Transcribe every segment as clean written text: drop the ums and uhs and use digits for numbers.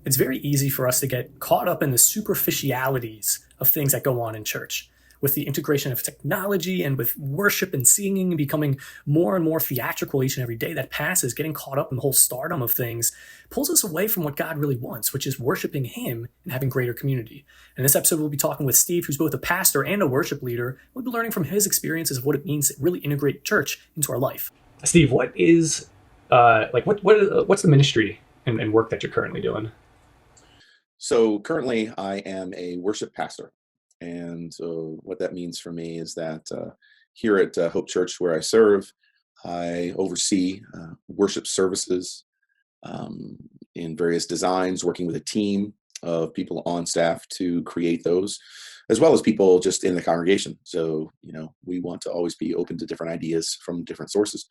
It's very easy for us to get caught up in the superficialities of things that go on in church. With the integration of technology and with worship and singing becoming more and more theatrical each and every day that passes, getting caught up in the whole stardom of things pulls us away from what God really wants, which is worshiping Him and having greater community. In this episode, we'll be talking with Steve, who's both a pastor and a worship leader. We'll be learning from his experiences of what it means to really integrate church into our life. Steve, what is what's the ministry and work that you're currently doing? So currently, I am a worship pastor. And so what that means for me is that here at Hope Church, where I serve, I oversee worship services in various designs, working with a team of people on staff to create those, as well as people just in the congregation. So, we want to always be open to different ideas from different sources.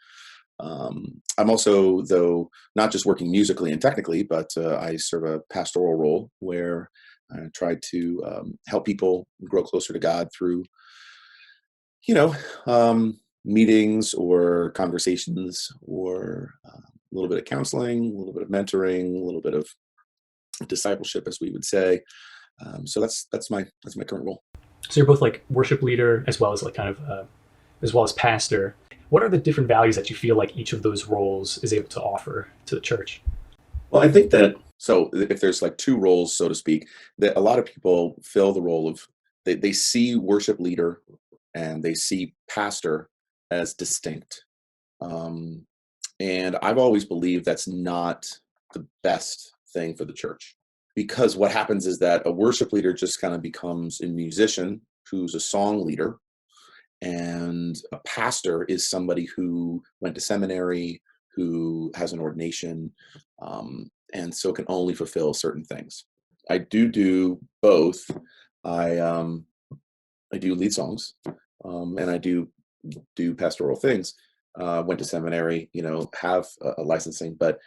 I'm also, though, not just working musically and technically, but I serve a pastoral role where I try to help people grow closer to God through, you know, meetings or conversations or a little bit of counseling, a little bit of mentoring, a little bit of discipleship, as we would say. So that's my current role. So you're both like worship leader as well as as well as pastor. What are the different values that you feel like each of those roles is able to offer to the church? Well, I think that so if there's like two roles, so to speak, that a lot of people fill the role of they see worship leader and they see pastor as distinct. Um, and I've always believed that's not the best thing for the church because what happens is that a worship leader just kind of becomes a musician who's a song leader, and a pastor is somebody who went to seminary, who has an ordination, and so can only fulfill certain things. I do both. I do lead songs, and I do pastoral things. Went to seminary, have a licensing, but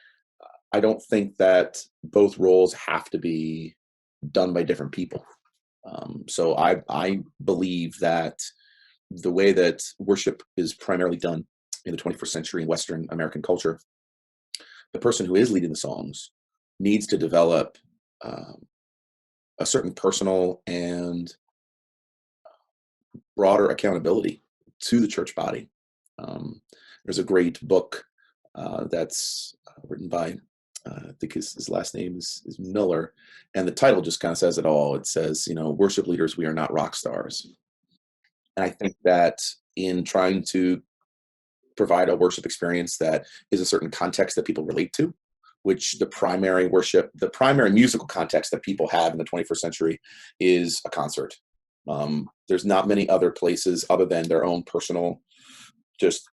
I don't think that both roles have to be done by different people. So I believe that the way that worship is primarily done in the 21st century in Western American culture, the person who is leading the songs needs to develop um, a certain personal and broader accountability to the church body. Um, there's a great book that's written by, I think his last name is Miller, and the title just kind of says it all. It says, worship leaders, we are not rock stars. And I think that in trying to provide a worship experience that is a certain context that people relate to, which the primary musical context that people have in the 21st century is a concert. There's not many other places other than their own personal, just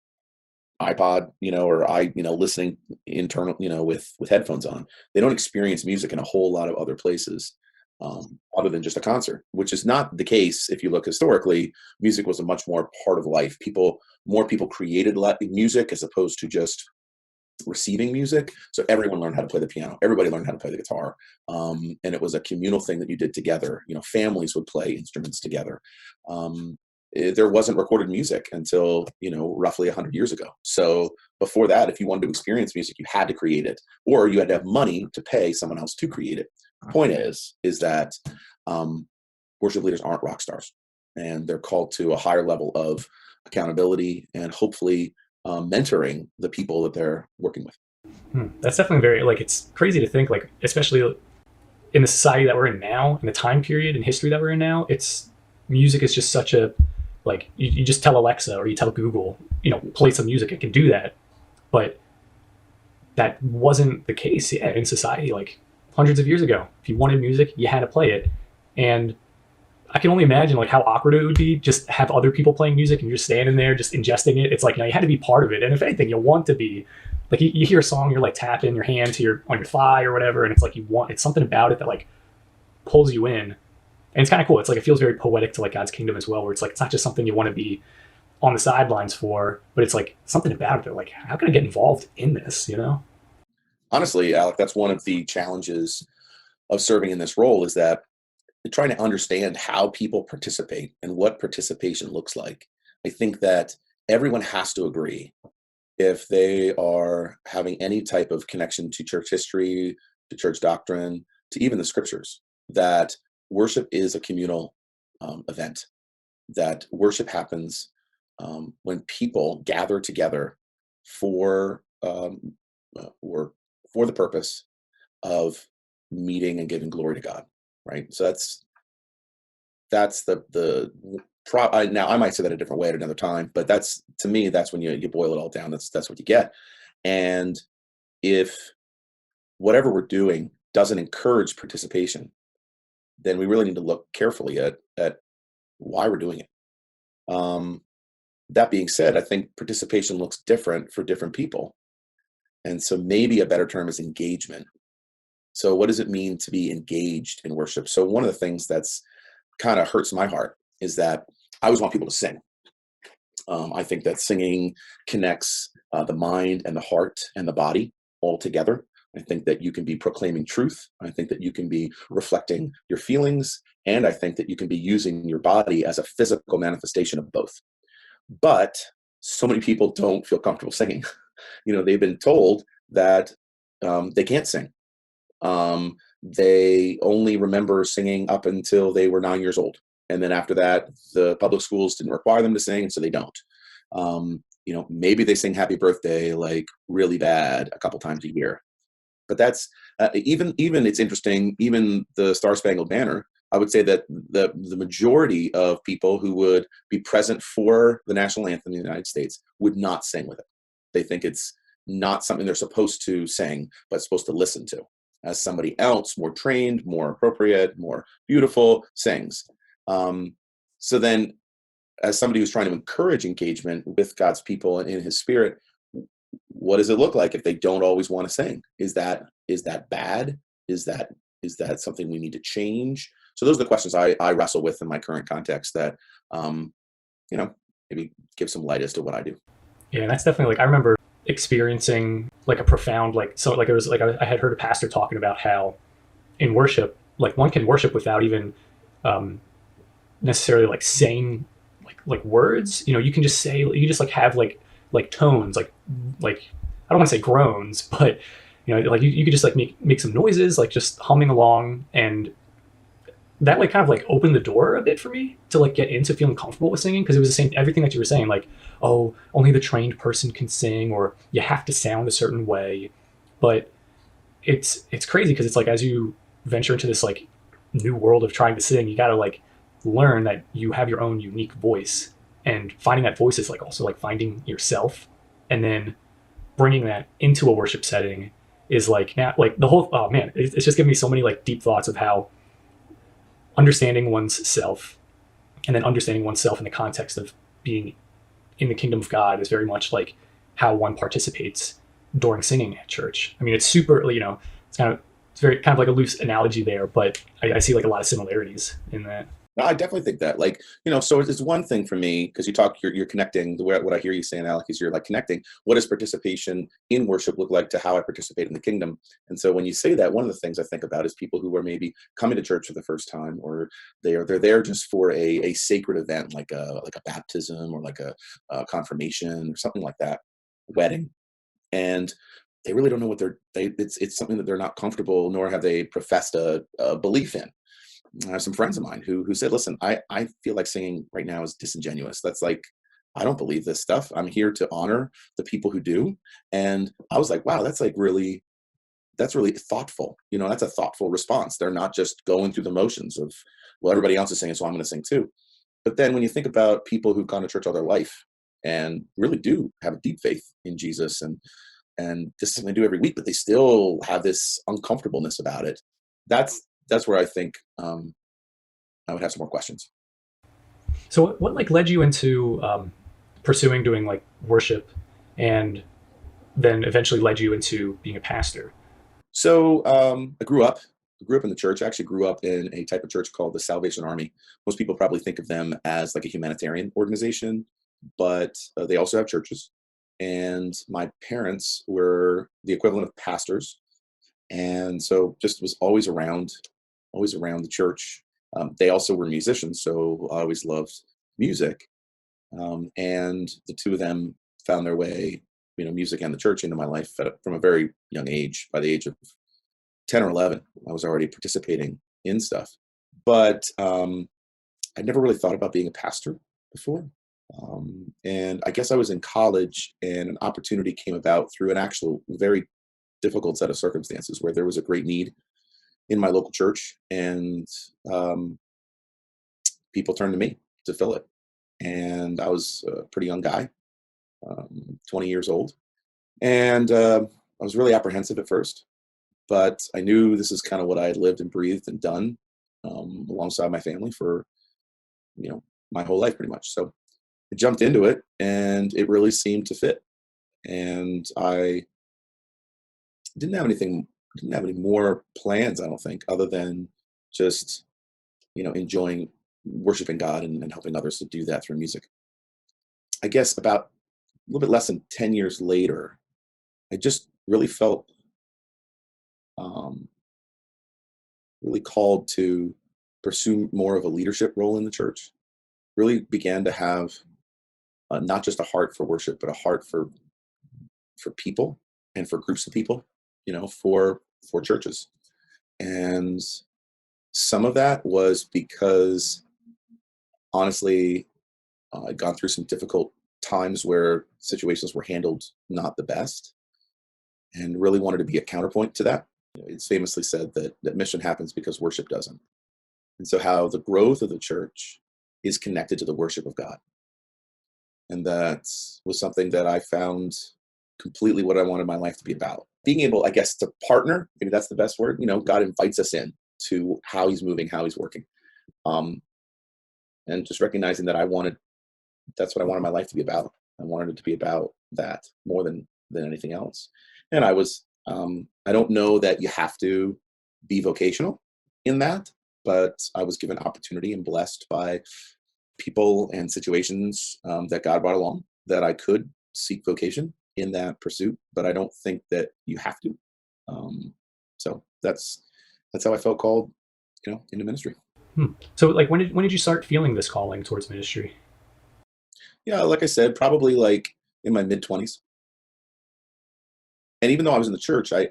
iPod, or listening internal, with headphones on. They don't experience music in a whole lot of other places, other than just a concert, which is not the case. If you look historically, music was a much more part of life. More people created music as opposed to just receiving music. So everyone learned how to play the piano. Everybody learned how to play the guitar. And it was a communal thing that you did together. Families would play instruments together. There wasn't recorded music until, roughly 100 years ago. So before that, if you wanted to experience music, you had to create it, or you had to have money to pay someone else to create it. The point is that worship leaders aren't rock stars, and they're called to a higher level of accountability and hopefully mentoring the people that they're working with. That's definitely very it's crazy to think especially in the society that we're in now, in the time period and history that we're in now. It's music is just such a you just tell Alexa or you tell Google, play some music. It can do that, but that wasn't the case in society hundreds of years ago. If you wanted music, you had to play it, and I can only imagine how awkward it would be just have other people playing music and you're standing there just ingesting it. It's you had to be part of it, and if anything, you want to be you hear a song, you're tapping your hand to on your thigh or whatever, and it's it's something about it that pulls you in, and it's kind of cool. It's it feels very poetic to God's kingdom as well, where it's not just something you want to be on the sidelines for, but it's something about it that how can I get involved in this? Honestly, Alec, that's one of the challenges of serving in this role, is that trying to understand how people participate and what participation looks like. I think that everyone has to agree, if they are having any type of connection to church history, to church doctrine, to even the scriptures that worship is a communal event, that worship happens when people gather together for or for the purpose of meeting and giving glory to God, right? So that's now I might say that a different way at another time, but that's, to me, that's when you boil it all down. That's what you get. And if whatever we're doing doesn't encourage participation, then we really need to look carefully at why we're doing it. Um, that being said, I think participation looks different for different people, and so maybe a better term is engagement. So, what does it mean to be engaged in worship? So, one of the things that's kind of hurts my heart is that I always want people to sing. I think that singing connects the mind and the heart and the body all together. I think that you can be proclaiming truth. I think that you can be reflecting your feelings. And I think that you can be using your body as a physical manifestation of both. But so many people don't feel comfortable singing. They've been told that they can't sing. They only remember singing up until they were 9 years old. And then after that, the public schools didn't require them to sing, and so they don't. Maybe they sing happy birthday like really bad a couple times a year. But that's even it's interesting, even the Star Spangled Banner, I would say that the majority of people who would be present for the national anthem in the United States would not sing with it. They think it's not something they're supposed to sing, but supposed to listen to, as somebody else, more trained, more appropriate, more beautiful, sings. So then, as somebody who's trying to encourage engagement with God's people and in His Spirit, what does it look like if they don't always want to sing? Is that bad? Is that something we need to change? So those are the questions I wrestle with in my current context that maybe give some light as to what I do. Yeah, and that's definitely like I remember experiencing like a profound it was like I had heard a pastor talking about how in worship like one can worship without even um, necessarily like saying like words. You can just say you just like have like tones like I don't want to say groans, but like you could just like make some noises like just humming along, and that like kind of like opened the door a bit for me to like get into feeling comfortable with singing, because it was the same everything that you were saying, like, oh, only the trained person can sing, or you have to sound a certain way. But it's crazy because it's like as you venture into this like new world of trying to sing, you got to like learn that you have your own unique voice, and finding that voice is like also like finding yourself, and then bringing that into a worship setting is like now like the whole, oh man, it's just giving me so many like deep thoughts of how understanding one's self, and then understanding oneself in the context of being in the kingdom of God is very much like how one participates during singing at church. I mean, it's super, it's very kind of like a loose analogy there, but I see like a lot of similarities in that. No, I definitely think that, like, so it's one thing for me because you're connecting the way what I hear you saying, Alec, is you're like connecting what does participation in worship look like to how I participate in the kingdom. And so when you say that, one of the things I think about is people who are maybe coming to church for the first time, or they're there just for a sacred event like a baptism or like a confirmation or something like that, wedding, and they really don't know it's something that they're not comfortable, nor have they professed a belief in. I have some friends of mine who said, "Listen, I feel like singing right now is disingenuous. That's like, I don't believe this stuff. I'm here to honor the people who do." And I was like, "Wow, that's really thoughtful. That's a thoughtful response. They're not just going through the motions of, well, everybody else is singing, so I'm going to sing too." But then when you think about people who've gone to church all their life and really do have a deep faith in Jesus, and this is something they do every week, but they still have this uncomfortableness about it. That's where I think I would have some more questions. So what like led you into pursuing doing like worship, and then eventually led you into being a pastor? So I grew up in the church. I actually grew up in a type of church called the Salvation Army. Most people probably think of them as like a humanitarian organization, but they also have churches. And my parents were the equivalent of pastors, and so just was always around the church. They also were musicians, so I always loved music. And the two of them found their way, music and the church, into my life from a very young age. By the age of 10 or 11. I was already participating in stuff, but I never really thought about being a pastor before. And I guess I was in college, and an opportunity came about through an actual very difficult set of circumstances where there was a great need in my local church, and um, people turned to me to fill it. And I was a pretty young guy, 20 years old, and I was really apprehensive at first, but I knew this is kind of what I had lived and breathed and done alongside my family for my whole life, pretty much. So I jumped into it, and it really seemed to fit. And I didn't have anything, didn't have any more plans, I don't think, other than just enjoying worshiping God and helping others to do that through music. I guess about a little bit less than 10 years later, I just really felt um, really called to pursue more of a leadership role in the church. Really began to have not just a heart for worship, but a heart for people and for groups of people, for churches. And some of that was because honestly, I'd gone through some difficult times where situations were handled not the best, and really wanted to be a counterpoint to that. It's famously said that mission happens because worship doesn't. And so, how the growth of the church is connected to the worship of God. And that was something that I found completely what I wanted my life to be about. Being able, I guess, to partner, maybe that's the best word. God invites us in to how he's moving, how he's working. Um, and just recognizing that that's what I wanted my life to be about. I wanted it to be about that more than anything else. And I don't know that you have to be vocational in that, but I was given opportunity and blessed by people and situations that God brought along that I could seek vocation in that pursuit. But I don't think that you have to. Um, so that's how I felt called, into ministry. So, like, when did you start feeling this calling towards ministry? Yeah, like I said, probably like in my mid 20s. And even though I was in the church, I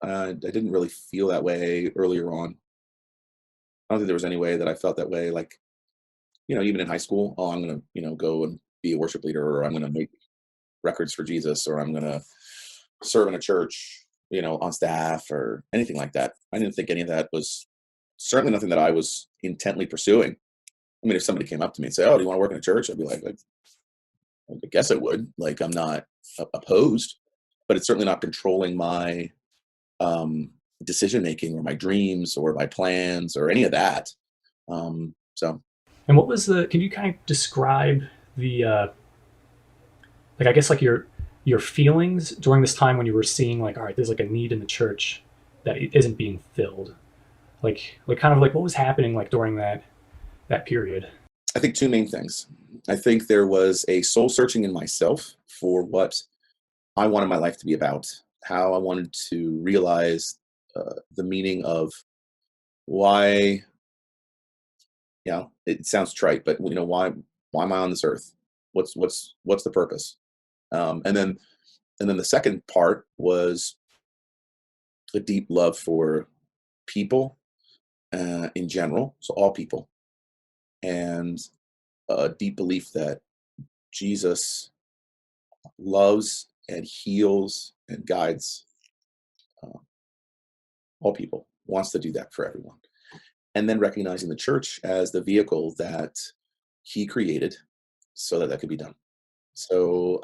didn't really feel that way earlier on. I don't think there was any way that I felt that way. Like, even in high school, oh, I'm gonna, go and be a worship leader, or I'm gonna make records for Jesus, or I'm gonna serve in a church, on staff or anything like that. I didn't think any of that was certainly nothing that I was intently pursuing. I mean, if somebody came up to me and said, "Oh, do you want to work in a church?" I'd be like, I guess I would. Like, I'm not opposed, but it's certainly not controlling my um, decision making or my dreams or my plans or any of that. So And what was the? Can you kind of describe the like, I guess, like, your feelings during this time when you were seeing, like, all right, there's like a need in the church that isn't being filled. Like kind of like what was happening like during that period. I think two main things. I think there was a soul searching in myself for what I wanted my life to be about, how I wanted to realize the meaning of why. It sounds trite, but why am I on this earth? What's the purpose? And then the second part was a deep love for people in general, so all people, and a deep belief that Jesus loves and heals and guides uh, all people, wants to do that for everyone. And then recognizing the church as the vehicle that he created so that that could be done. So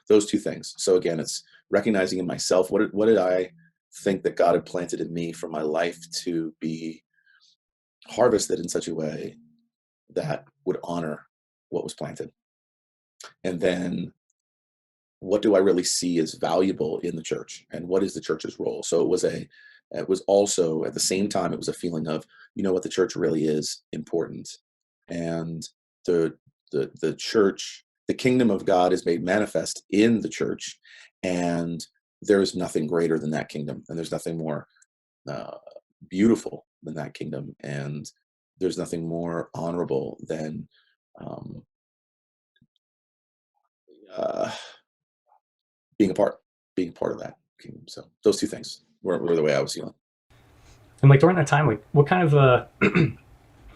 those two things. So again, it's recognizing in myself what did I think that God had planted in me for my life to be harvested in such a way that would honor what was planted, and then what do I really see as valuable in the church, and what is the church's role. So it was also at the same time it was a feeling of what the church really is important, and the the church, the kingdom of God is made manifest in the church, and there is nothing greater than that kingdom, and there's nothing more uh, beautiful than that kingdom, and there's nothing more honorable than um, uh, being a part being part of that kingdom. So those two things. were the way I was feeling. And like during that time, like what kind of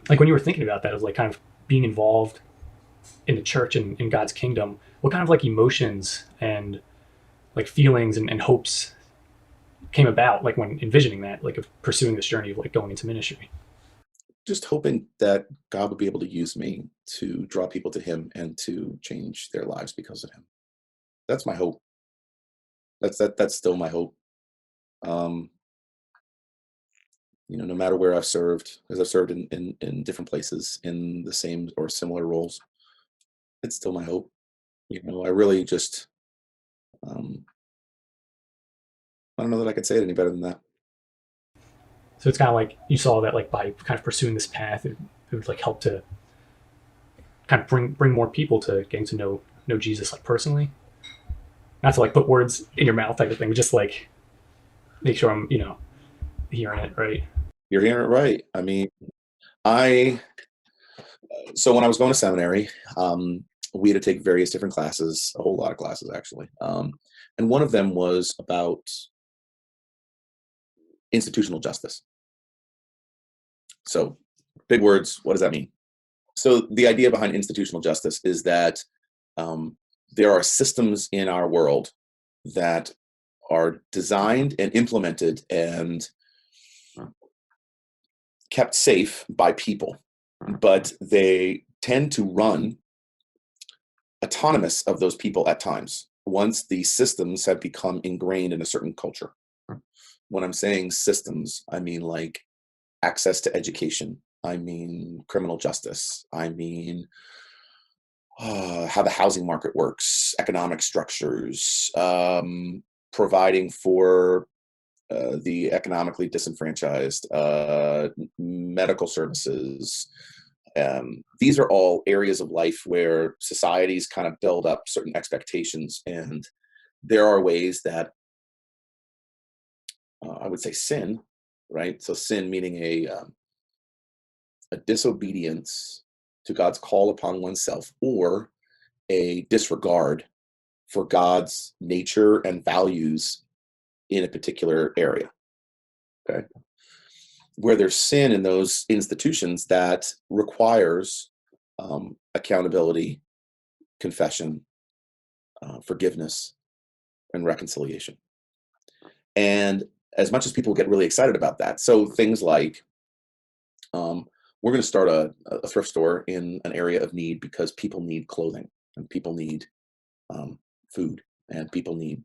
like when you were thinking about that of like kind of being involved in the church and in God's kingdom, what kind of like emotions and like feelings and hopes came about like when envisioning that, like of pursuing this journey of like going into ministry? Just hoping that God would be able to use me to draw people to Him and to change their lives because of Him. That's my hope. That's still my hope. Um, no matter where I've served, because I've served in different places in the same or similar roles, it's still my hope. I really just, um, I don't know that I could say it any better than that. So it's kind of like you saw that like by kind of pursuing this path, it would like help to kind of bring more people to getting to know Jesus like personally. Not to like put words in your mouth type of thing, but just like make sure I'm hearing it right. You're hearing it right. I mean, I so when I was going to seminary, we had to take various different classes, a whole lot of classes actually, and one of them was about institutional justice. So, big words. What does that mean? So, the idea behind institutional justice is that um, there are systems in our world that are designed and implemented and kept safe by people, but they tend to run autonomous of those people at times once the systems have become ingrained in a certain culture. When I'm saying systems, I mean like access to education, I mean criminal justice, I mean how the housing market works, economic structures, providing for the economically disenfranchised, medical services. These are all areas of life where societies kind of build up certain expectations, and there are ways that I would say sin, right? So sin meaning a disobedience to God's call upon oneself, or a disregard for God's nature and values in a particular area. Okay. Where there's sin in those institutions, that requires accountability, confession, forgiveness, and reconciliation. And as much as people get really excited about that, so things like we're going to start a thrift store in an area of need because people need clothing and people need food and people need,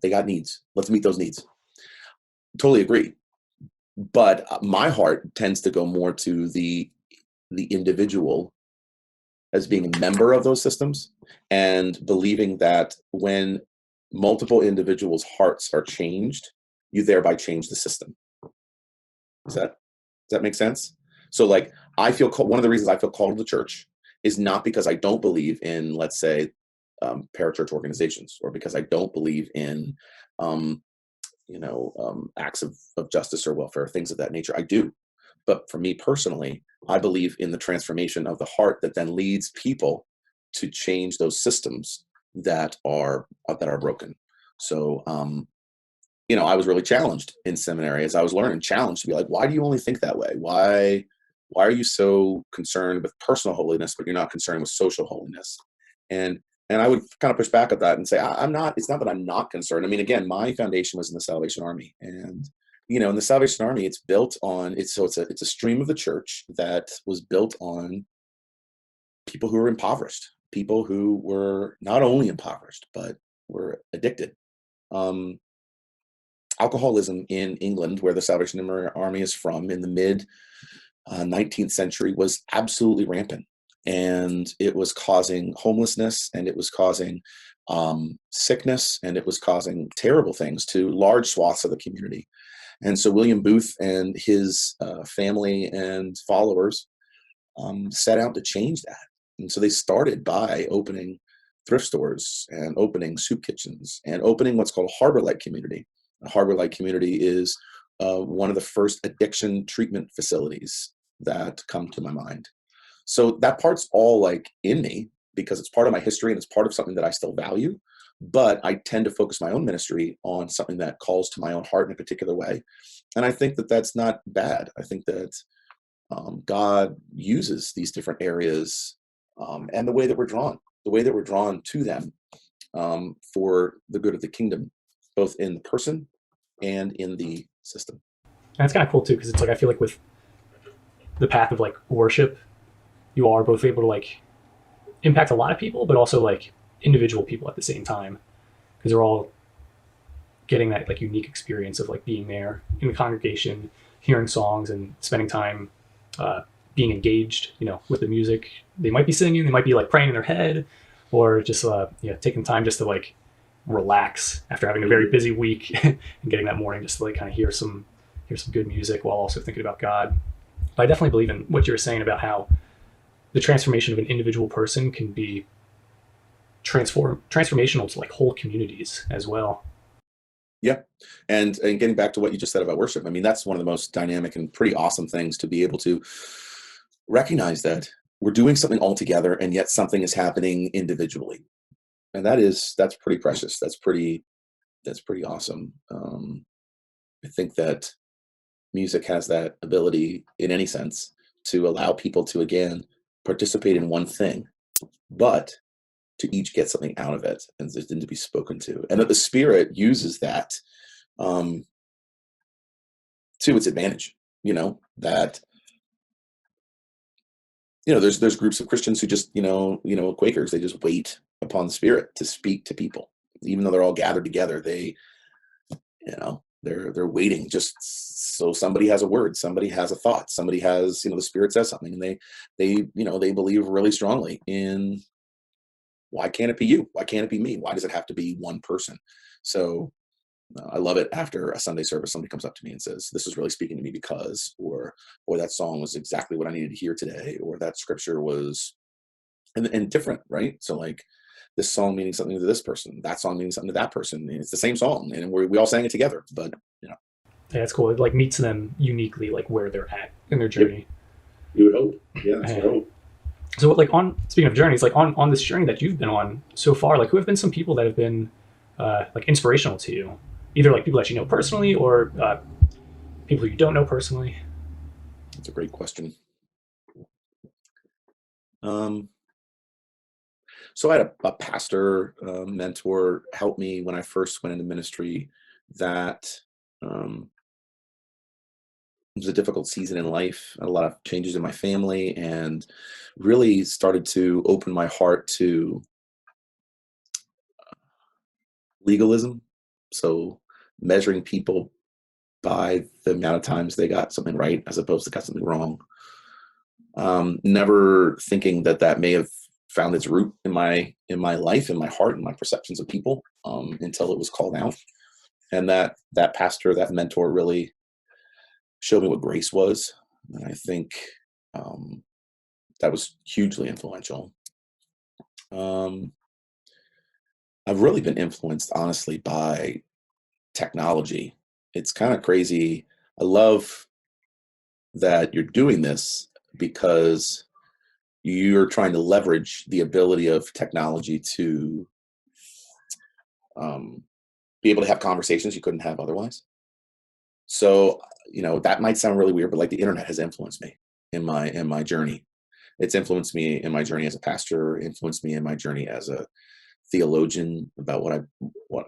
they got needs. Let's meet those needs. Totally agree. But my heart tends to go more to the individual as being a member of those systems, and believing that when multiple individuals' hearts are changed, you thereby change the system. Does that make sense? So, like, I feel one of the reasons I feel called to the church is not because I don't believe in, let's say, parachurch organizations, or because I don't believe in, acts of justice or welfare, things of that nature. I do. But for me personally, I believe in the transformation of the heart that then leads people to change those systems that are broken. So, I was really challenged in seminary as I was learning, challenged to be like, why do you only think that way? Why are you so concerned with personal holiness, but you're not concerned with social holiness? And and I would kind of push back at that and say, I'm not. It's not that I'm not concerned. I mean, again, my foundation was in the Salvation Army, and in the Salvation Army, it's built on it's a stream of the church that was built on people who were impoverished, people who were not only impoverished but were addicted. Um, Alcoholism in England, where the Salvation Army is from, in the mid 19th century, was absolutely rampant, and it was causing homelessness, and it was causing sickness, and it was causing terrible things to large swaths of the community. And so William Booth and his family and followers set out to change that. And so they started by opening thrift stores and opening soup kitchens and opening what's called a harbor light community. A harbor light community is one of the first addiction treatment facilities that come to my mind. So that part's all like in me because it's part of my history and it's part of something that I still value. but I tend to focus my own ministry on something that calls to my own heart in a particular way. And I think that that's not bad. I think that God uses these different areas, and the way that we're drawn to them, for the good of the kingdom, both in the person and in the system. And it's kind of cool too, because it's like I feel like with the path of like worship, you are both able to like impact a lot of people, but also like individual people at the same time, because they're all getting that like unique experience of like being there in the congregation, hearing songs, and spending time being engaged, with the music. They might be singing, they might be like praying in their head, or just taking time just to like relax after having a very busy week and getting that morning just to like kind of hear some good music while also thinking about God. But I definitely believe in what you were saying about how the transformation of an individual person can be transformational to like whole communities as well. Yeah. And getting back to what you just said about worship, I mean, that's one of the most dynamic and pretty awesome things, to be able to recognize that we're doing something all together and yet something is happening individually. And that's pretty precious. That's pretty awesome. I think that music has that ability, in any sense, to allow people to again participate in one thing, but to each get something out of it, and to be spoken to, and that the Spirit uses that, um, to its advantage. That there's groups of Christians who just Quakers, they just wait upon the Spirit to speak to people, even though they're all gathered together. They're waiting just so somebody has a word, somebody has a thought, somebody has, the Spirit says something, and they believe really strongly in, why can't it be you? Why can't it be me? Why does it have to be one person? So I love it after a Sunday service, somebody comes up to me and says, "This is really speaking to me because," or "That song was exactly what I needed to hear today," or "That scripture was," and different, right? So like, this song meaning something to this person, that song meaning something to that person. And it's the same song, and we all sang it together. But Yeah, it's cool. It like meets them uniquely, like where they're at in their yep, journey. you would hope. Yeah, that's what I hope. So like on speaking of journeys, like on this journey that you've been on so far, like who have been some people that have been like inspirational to you, either like people that you know personally or people you don't know personally? That's a great question. Um, so I had a pastor, mentor, help me when I first went into ministry. That, um, it was a difficult season in life, a lot of changes in my family, and really started to open my heart to legalism. So measuring people by the amount of times they got something right as opposed to got something wrong. Never thinking that that may have found its root in my life, in my heart, in my perceptions of people, until it was called out. And that pastor, that mentor, really showed me what grace was. And I think, um, that was hugely influential. Um, I've really been influenced, honestly, by technology. It's kind of crazy. I love that you're doing this because you're trying to leverage the ability of technology to, um, be able to have conversations you couldn't have otherwise. So, that might sound really weird, but like, the internet has influenced me in my journey. It's influenced me in my journey as a pastor, influenced me in my journey as a theologian, about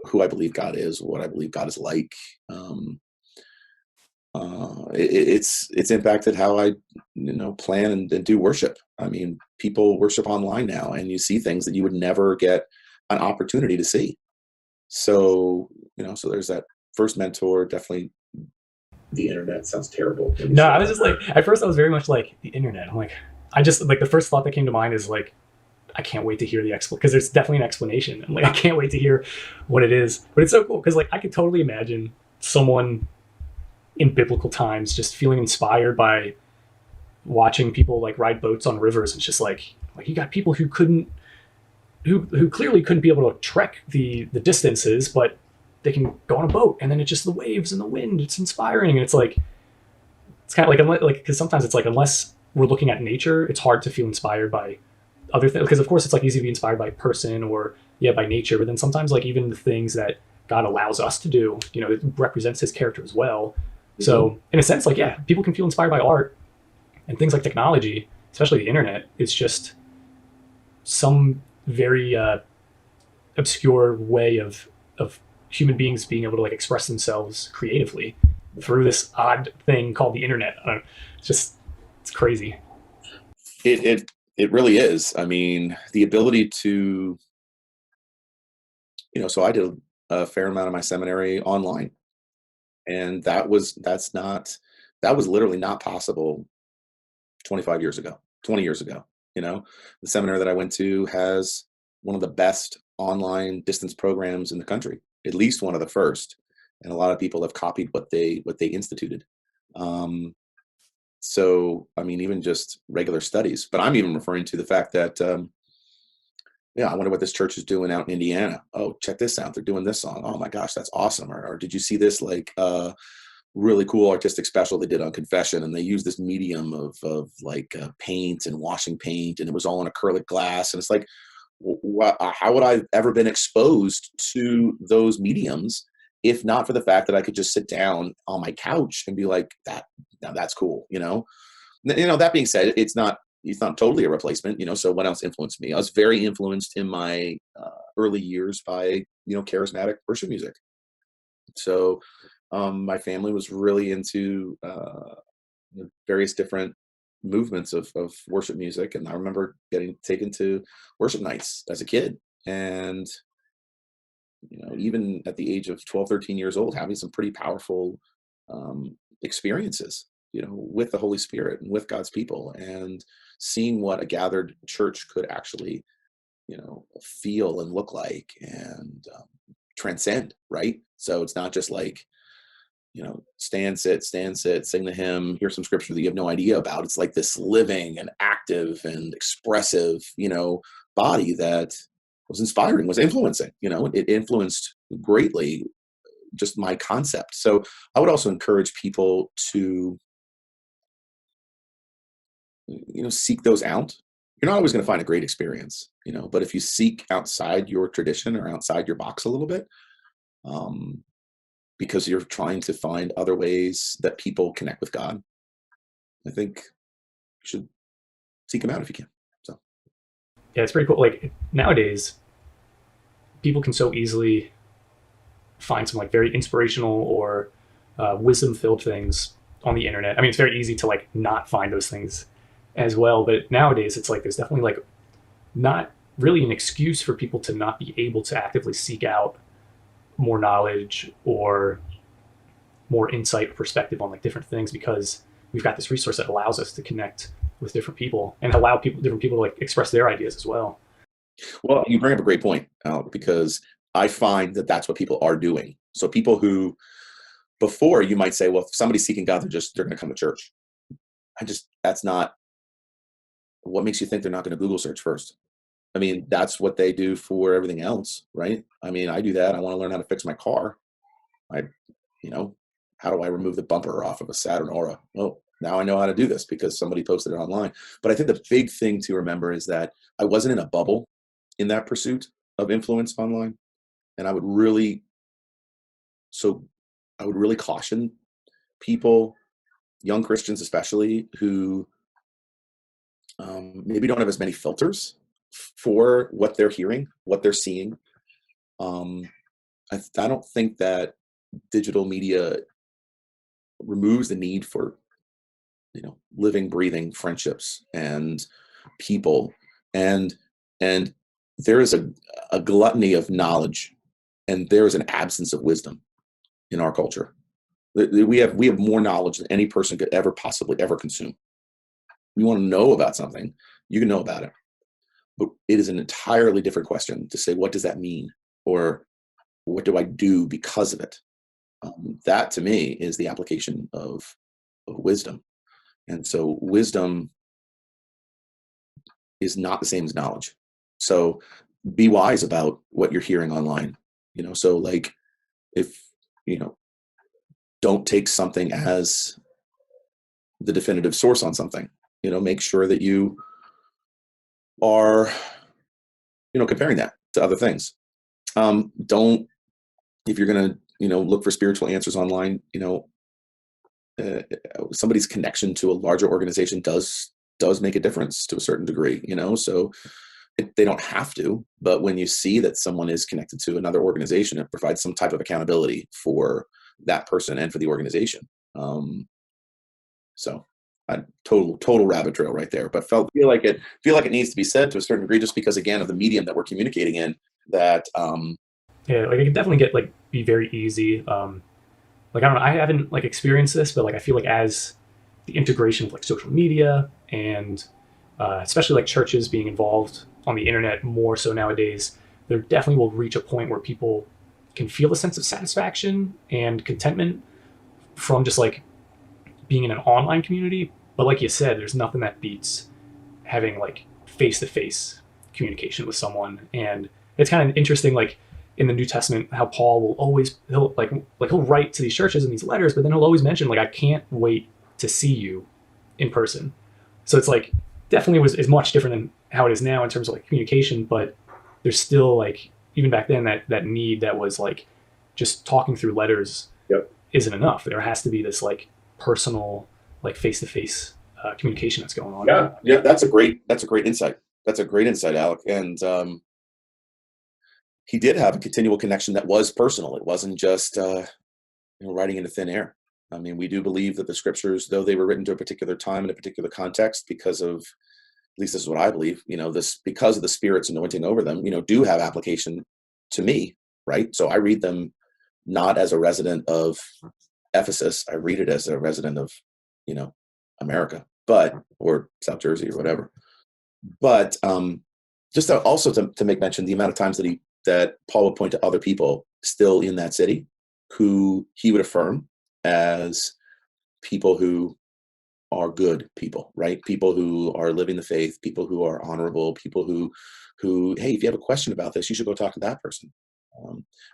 who I believe God is, what I believe God is like. Um, it's impacted how I, plan and do worship. I mean, people worship online now, and you see things that you would never get an opportunity to see. So, so there's that first mentor. Definitely, the internet sounds terrible when you No, say I was that. just like at first I was very much like the internet. I'm like I just like the first thought that came to mind is like I can't wait to hear the explanation, because there's definitely an explanation. I'm like I can't wait to hear what it is. But it's so cool because like I could totally imagine someone in biblical times just feeling inspired by watching people like ride boats on rivers. It's just like you got people who couldn't who clearly couldn't be able to trek the distances, but they can go on a boat, and then it's just the waves and the wind. It's inspiring, and it's like it's kind of like because sometimes it's like unless we're looking at nature, it's hard to feel inspired by other things. Because of course it's like easy to be inspired by a person or yeah, by nature. But then sometimes like even the things that God allows us to do, it represents His character as well. Hmm. So in a sense, like yeah, people can feel inspired by art and things like technology, especially the internet. It's just some very obscure way of human beings being able to like express themselves creatively through this odd thing called the internet. It's just it's crazy. It really is. I mean, the ability to, so I did a fair amount of my seminary online, and that was literally not possible 25 years ago, 20 years ago. The seminary that I went to has one of the best online distance programs in the country, at least one of the first, and a lot of people have copied what they instituted. Um, so, I mean, even just regular studies, but I'm even referring to the fact that, yeah, I wonder what this church is doing out in Indiana. Oh, check this out. They're doing this song. Oh my gosh, that's awesome. Or did you see this like really cool artistic special they did on confession? And they used this medium of like paint and washing paint, and it was all in acrylic glass. And it's like, how would I have ever been exposed to those mediums if not for the fact that I could just sit down on my couch and be like, that now that's cool. That being said, it's not totally a replacement. So what else influenced me? I was very influenced in my early years by charismatic worship music. So my family was really into various different movements of worship music, and I remember getting taken to worship nights as a kid, and even at the age of 12, 13 years old, having some pretty powerful experiences, with the Holy Spirit and with God's people, and seeing what a gathered church could actually, feel and look like, and transcend, right? So it's not just like, stand, sit, sing the hymn, hear some scripture that you have no idea about. It's like this living and active and expressive, body that was inspiring, was influencing. It influenced greatly just my concept. So I would also encourage people to, seek those out. You're not always going to find a great experience, but if you seek outside your tradition or outside your box a little bit, um, because you're trying to find other ways that people connect with God, I think you should seek them out if you can. So, Yeah, it's pretty cool. Like nowadays, people can so easily find some like very inspirational or wisdom filled things on the internet. I mean, it's very easy to like not find those things as well. But nowadays, it's like there's definitely like not really an excuse for people to not be able to actively seek out more knowledge or more insight perspective on like different things because we've got this resource that allows us to connect with different people and allow different people to like express their ideas as well. well, you bring up a great point, because I find that that's what people are doing. So people who before you might say, well, if somebody's seeking God, they're going to come to church. That's not what makes you think they're not going to Google search first. I mean, that's what they do for everything else, right? I mean, I do that. I want to learn how to fix my car. I, you know, how do I remove the bumper off of a Saturn Aura? Well, now I know how to do this because somebody posted it online. But I think the big thing to remember is that I wasn't in a bubble in that pursuit of influence online. And so I would really caution people, young Christians especially, who maybe don't have as many filters for what they're hearing, what they're seeing. Um, I don't think that digital media removes the need for living, breathing friendships and people, and and there is a gluttony of knowledge, and there is an absence of wisdom in our culture. We have more knowledge than any person could ever possibly ever consume. You want to know about something, you can know about it, but it is an entirely different question to say, what does that mean, or what do I do because of it? That to me is the application of wisdom. And so wisdom is not the same as knowledge. So be wise about what you're hearing online. So like, if you know don't take something as the definitive source on something. Make sure that you are comparing that to other things. Don't, if you're going to, look for spiritual answers online, uh, somebody's connection to a larger organization does make a difference to a certain degree, so they don't have to, but when you see that someone is connected to another organization, it provides some type of accountability for that person and for the organization. So I total rabbit trail right there, but feel like it needs to be said to a certain degree, just because, again, of the medium that we're communicating in, that Yeah, like it can definitely get like be very easy. Like I don't know, I haven't like experienced this, but like I feel like as the integration of like social media and especially like churches being involved on the internet more so nowadays, there definitely will reach a point where people can feel a sense of satisfaction and contentment from just like being in an online community. But like you said, there's nothing that beats having like face to face communication with someone. And it's kind of interesting, like in the New Testament, how Paul will always he'll write to these churches in these letters, but then he'll always mention like I can't wait to see you in person. So it's like definitely is much different than how it is now in terms of like communication, but there's still like even back then that need that was like just talking through letters Yep. isn't enough. There has to be this like personal like face to face communication that's going on. Yeah, that's a great insight. That's a great insight, Alec. And he did have a continual connection that was personal. It wasn't just writing into thin air. I mean, we do believe that the scriptures, though they were written to a particular time in a particular context, because of, at least this is what I believe, this, because of the Spirit's anointing over them, do have application to me, right? So I read them not as a resident of Ephesus. I read it as a resident of, America, or South Jersey or whatever. But just also to make mention the amount of times that Paul would point to other people still in that city who he would affirm as people who are good people, right? People who are living the faith, people who are honorable, people who, hey, if you have a question about this, you should go talk to that person.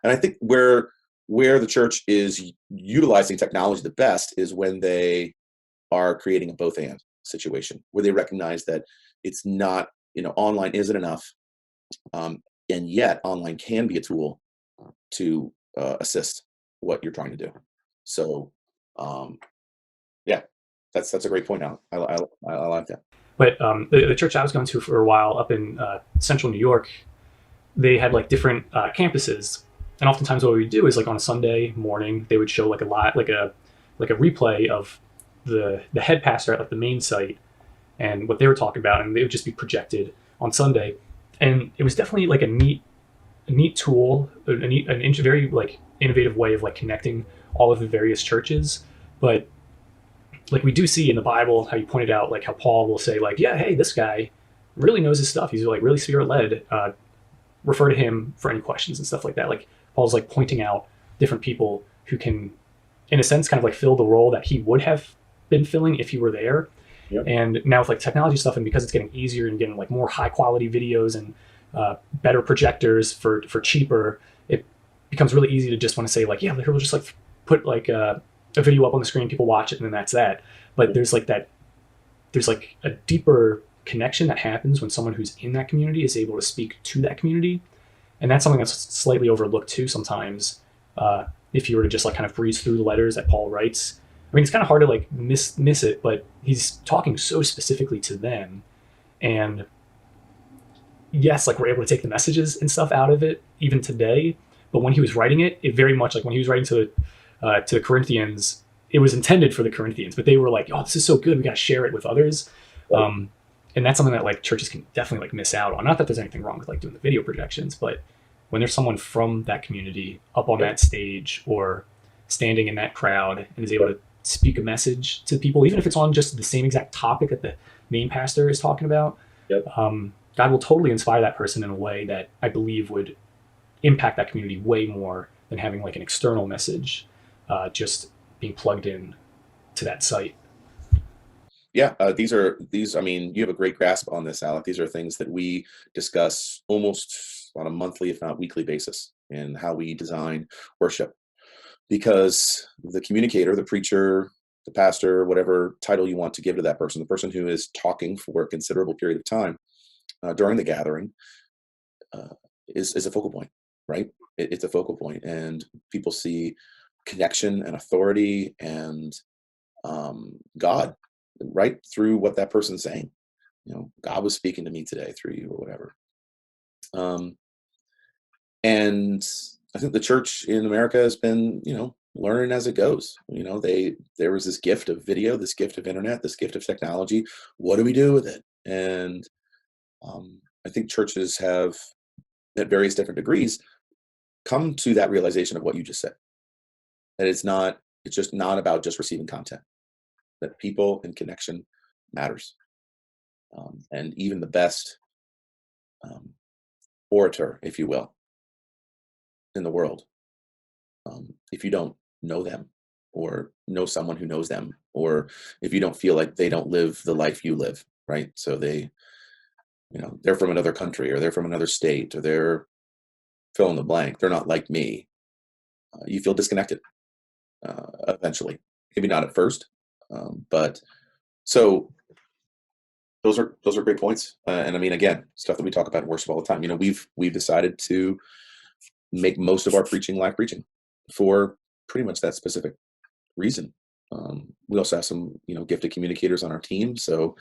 And I think where the church is utilizing technology the best is when they are creating a both and situation, where they recognize that it's not, online isn't enough, and yet online can be a tool to assist what you're trying to do. So, yeah, that's a great point. Out, I like that. But the church I was going to for a while up in central New York, they had like different campuses, and oftentimes what we would do is like on a Sunday morning they would show like a replay of the head pastor at like the main site and what they were talking about, and they would just be projected on Sunday, and it was definitely like a neat tool, very like innovative way of like connecting all of the various churches. But like we do see in the Bible how you pointed out like how Paul will say like, yeah, hey, this guy really knows his stuff, he's like really spirit led, refer to him for any questions and stuff like that. Like Paul's like pointing out different people who can in a sense kind of like fill the role that he would have been filling if he were there. Yep. And now with like technology stuff, and because it's getting easier and getting like more high quality videos and better projectors for cheaper, it becomes really easy to just want to say like, yeah, we'll just like put like a video up on the screen, people watch it, and then that's that. But there's like a deeper connection that happens when someone who's in that community is able to speak to that community, and that's something that's slightly overlooked too sometimes. If you were to just like kind of breeze through the letters that Paul writes, I mean, it's kind of hard to like miss it, but he's talking so specifically to them, and yes, like we're able to take the messages and stuff out of it even today. But when he was writing it, it very much like when he was writing to the Corinthians, it was intended for the Corinthians, but they were like, "Oh, this is so good, we got to share it with others." And that's something that like churches can definitely like miss out on. Not that there's anything wrong with like doing the video projections, but when there's someone from that community up on that stage or standing in that crowd and is able to speak a message to people, even if it's on just the same exact topic that the main pastor is talking about, God will totally inspire that person in a way that I believe would impact that community way more than having like an external message just being plugged in to that site. Yeah, these. I mean, you have a great grasp on this, Alec. These are things that we discuss almost on a monthly, if not weekly basis, in how we design worship. Because the communicator, the preacher, the pastor, whatever title you want to give to that person, the person who is talking for a considerable period of time during the gathering, is a focal point, right? It's a focal point, and people see connection and authority and God, right through what that person's saying. God was speaking to me today through you or whatever. Um, and I think the church in America has been, learning as it goes. There was this gift of video, this gift of internet, this gift of technology. What do we do with it? And I think churches have, at various different degrees, come to that realization of what you just said. That it's just not about just receiving content. That people and connection matters. And even the best um, orator, if you will, in the world, if you don't know them or know someone who knows them, or if you don't feel like they don't live the life you live, right? So they're from another country, or they're from another state, or they're fill in the blank. They're not like me. You feel disconnected eventually. Maybe not at first, but so those are great points. And I mean, again, stuff that we talk about in worship all the time. We've decided to make most of our preaching live preaching for pretty much that specific reason. We also have some, gifted communicators on our team, so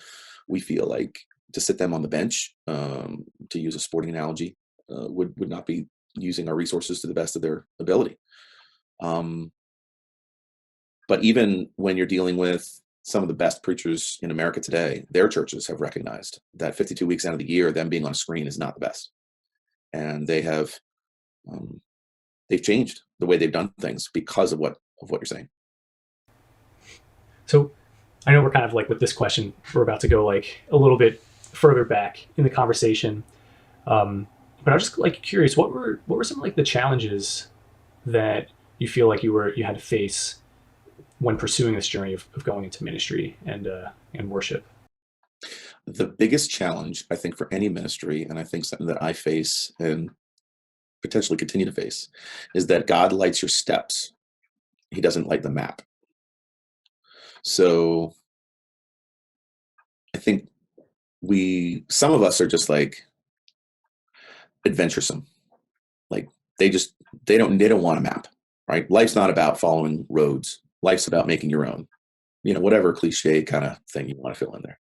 we feel like to sit them on the bench, to use a sporting analogy, would not be using our resources to the best of their ability. But even when you're dealing with some of the best preachers in America today, their churches have recognized that 52 weeks out of the year, them being on a screen is not the best, and um, they've changed the way they've done things because of what you're saying. So I know we're kind of like with this question, we're about to go like a little bit further back in the conversation. But I was just like curious, what were some like the challenges that you feel like you had to face when pursuing this journey of going into ministry and worship? The biggest challenge, I think, for any ministry, and I think something that I face and potentially continue to face, is that God lights your steps. He doesn't light the map. So I think some of us are just like adventuresome. Like they just, they don't want a map, right? Life's not about following roads. Life's about making your own, whatever cliche kind of thing you want to fill in there.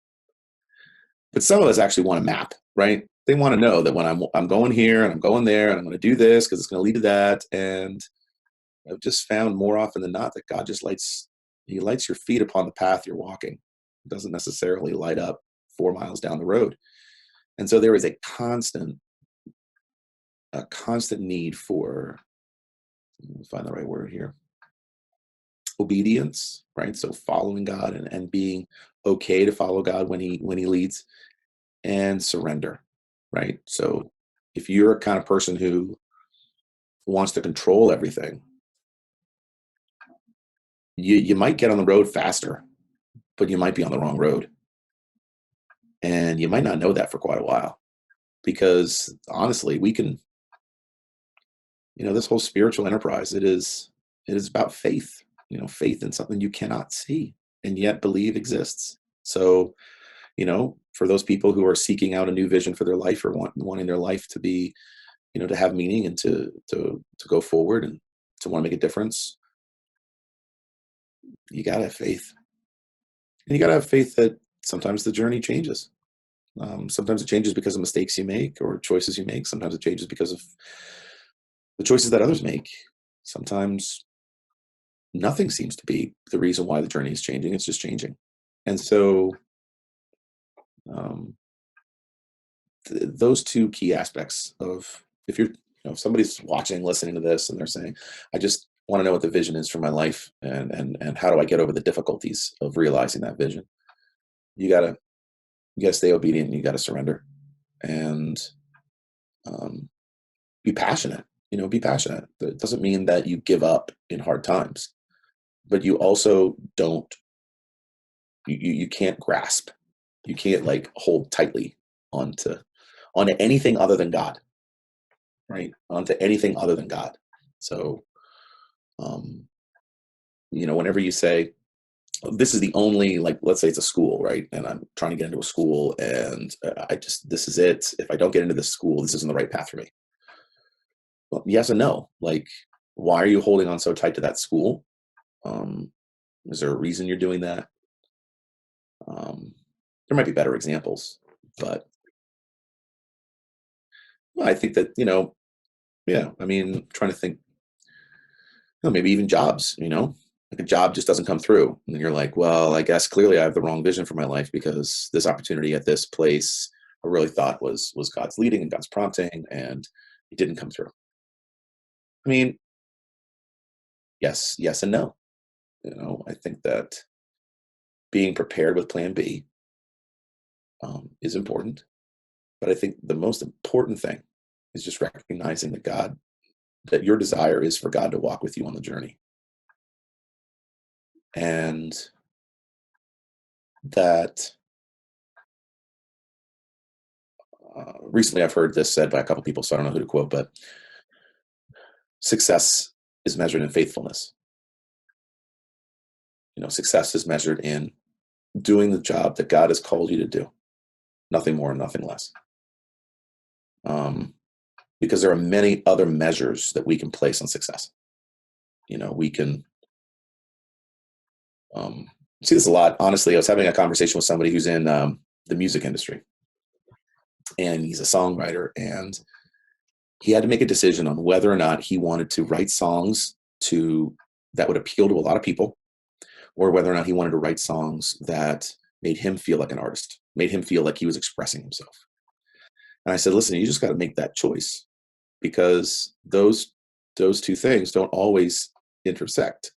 But some of us actually want a map, right? They want to know that when I'm going here and I'm going there and I'm going to do this because it's going to lead to that. And I've just found more often than not that God just He lights your feet upon the path you're walking. It doesn't necessarily light up 4 miles down the road. And so there is a constant need for, let me find the right word here, obedience, right? So following God and being okay to follow God when he leads, and surrender, right? So if you're a kind of person who wants to control everything, you might get on the road faster, but you might be on the wrong road. And you might not know that for quite a while, because honestly, we can, this whole spiritual enterprise, it is about faith, faith in something you cannot see and yet believe exists. So, for those people who are seeking out a new vision for their life, or wanting their life to be, to have meaning and to go forward and to want to make a difference, you gotta have faith. And you gotta have faith that sometimes the journey changes. Sometimes it changes because of mistakes you make or choices you make. Sometimes it changes because of the choices that others make. Sometimes nothing seems to be the reason why the journey is changing. It's just changing. And so, um, those two key aspects of, if somebody's watching, listening to this, and they're saying, I just want to know what the vision is for my life, and how do I get over the difficulties of realizing that vision? You gotta stay obedient, and you gotta surrender, and um, be passionate. Be passionate. That doesn't mean that you give up in hard times, but you also don't. You can't grasp. You can't like hold tightly onto anything other than God, right? Onto anything other than God. So, um, whenever you say, this is the only, like, let's say it's a school, right? And I'm trying to get into a school, and this is it. If I don't get into this school, this isn't the right path for me. Well, yes and no. Like, why are you holding on so tight to that school? Um, is there a reason you're doing that? Um, there might be better examples, but well, I think that, yeah, I mean, trying to think, maybe even jobs, like a job just doesn't come through. And you're like, well, I guess clearly I have the wrong vision for my life because this opportunity at this place I really thought was God's leading and God's prompting, and it didn't come through. I mean, yes and no. I think that being prepared with plan B is important. But I think the most important thing is just recognizing that your desire is for God to walk with you on the journey. And that recently I've heard this said by a couple people, so I don't know who to quote, but success is measured in faithfulness. Success is measured in doing the job that God has called you to do, nothing more and nothing less. Um, because there are many other measures that we can place on success. We can see this a lot. Honestly, I was having a conversation with somebody who's in the music industry, and he's a songwriter, and he had to make a decision on whether or not he wanted to write songs that would appeal to a lot of people, or whether or not he wanted to write songs that made him feel like an artist, made him feel like he was expressing himself. And I said, listen, you just got to make that choice, because those two things don't always intersect.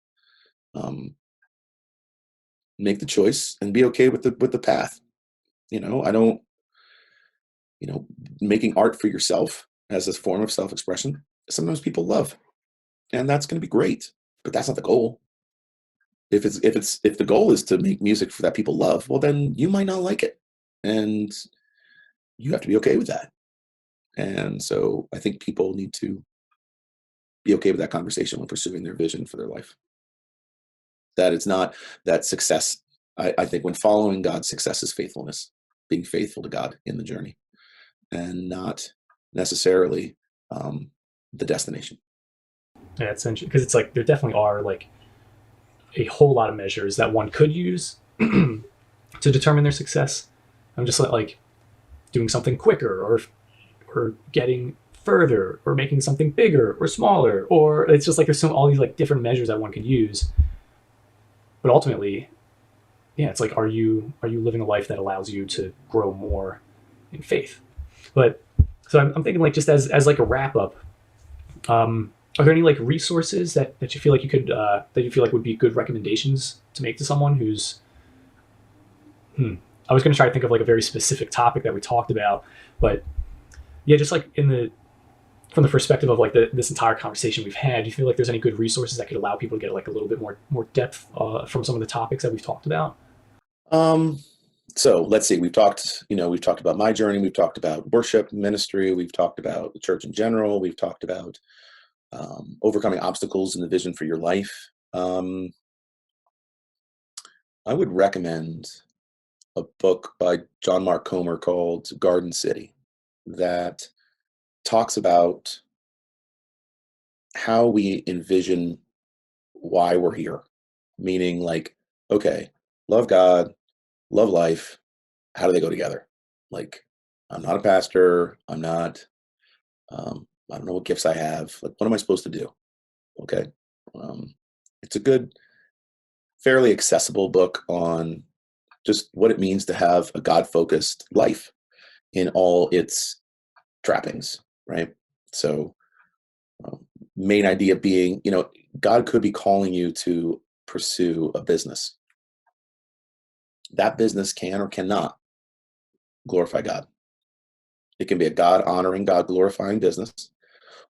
Make the choice and be okay with the path. I don't, making art for yourself as a form of self-expression, sometimes people love, and that's going to be great, but that's not the goal. If the goal is to make music that people love, well, then you might not like it, and you have to be okay with that. And so I think people need to be okay with that conversation when pursuing their vision for their life. That it's not that success. I think when following God, success is faithfulness, being faithful to God in the journey, and not necessarily the destination. Yeah, it's interesting because it's like there definitely are like a whole lot of measures that one could use to determine their success. I'm just like doing something quicker, or getting further, or making something bigger or smaller, or it's just like there's all these like different measures that one could use. But ultimately, yeah, it's like are you living a life that allows you to grow more in faith? But so I'm thinking like just as like a wrap up, are there any like resources that you feel like you could that you feel like would be good recommendations to make to someone who's I was going to try to think of like a very specific topic that we talked about, but yeah, just like from the perspective of like this entire conversation we've had, do you feel like there's any good resources that could allow people to get like a little bit more depth from some of the topics that we've talked about? Um, so let's see. We've talked about my journey. We've talked about worship ministry. We've talked about the church in general. We've talked about overcoming obstacles in the vision for your life. I would recommend a book by John Mark Comer called Garden City, that talks about how we envision why we're here. Meaning, like, okay, love God, love life. How do they go together? Like, I'm not a pastor. I don't know what gifts I have. Like, what am I supposed to do? Okay. Um, it's a good, fairly accessible book on just what it means to have a God focused life in all its trappings, right? So, um, main idea being, God could be calling you to pursue a business. That business can or cannot glorify God. It can be a God honoring, God glorifying business,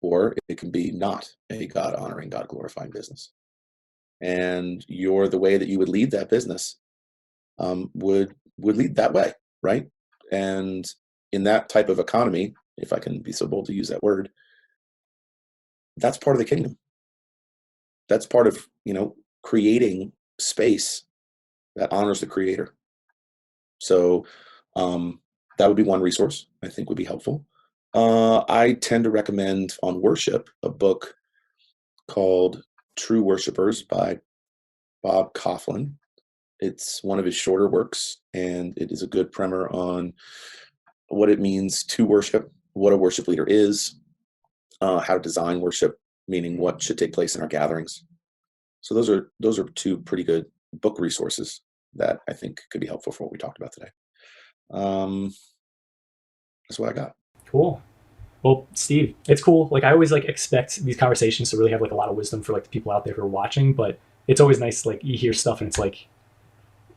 or it can be not a God honoring, God glorifying business. And the way that you would lead that business would lead that way, right? And in that type of economy, if I can be so bold to use that word, that's part of the kingdom. That's part of creating space that honors the creator. So, that would be one resource I think would be helpful. I tend to recommend on worship a book called True Worshippers by Bob Kauflin. It's one of his shorter works, and it is a good primer on what it means to worship, what a worship leader is, how to design worship, meaning what should take place in our gatherings. So those are two pretty good book resources that I think could be helpful for what we talked about today. Um, that's what I got. Cool. Well, Steve, it's cool. Like I always like expect these conversations to really have like a lot of wisdom for like the people out there who are watching, but it's always nice like you hear stuff and it's like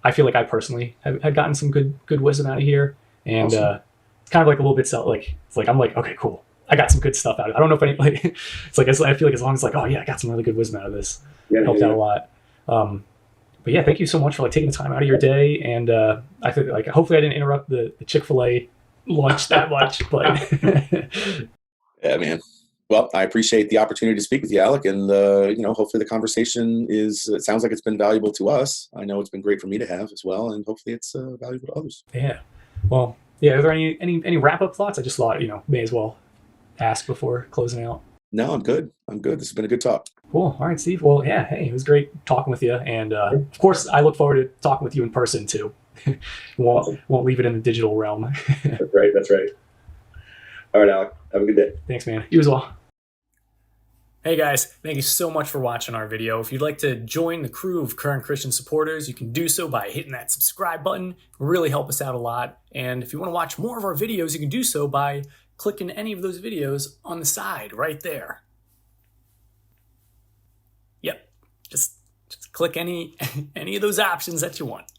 I feel like I personally have gotten some good wisdom out of here, and Awesome. it's kind of like a little bit like it's like I'm like okay cool, I got some good stuff out of it. I don't know if any like it's like I feel like as long as like oh yeah I got some really good wisdom out of this, helped out a lot. But yeah, thank you so much for like taking the time out of your day, and I think like hopefully I didn't interrupt the Chick-fil-A lunch that much, but Yeah, man. Well, I appreciate the opportunity to speak with you, Alec, and hopefully the conversation it sounds like it's been valuable to us. I know it's been great for me to have as well, and hopefully it's valuable to others. yeah. Well, yeah. Are there any wrap up thoughts? I just thought may as well ask before closing out. No, I'm good. I'm good. This has been a good talk. Cool. All right, Steve. Well, yeah. Hey, it was great talking with you, and of course, I look forward to talking with you in person too. won't leave it in the digital realm. That's right. That's right. All right, Alec. Have a good day. Thanks, man. You as well. Hey guys, thank you so much for watching our video. If you'd like to join the crew of current Christian supporters, you can do so by hitting that subscribe button. It will really help us out a lot. And if you want to watch more of our videos, you can do so by clicking any of those videos on the side right there. Yep, just click any of those options that you want.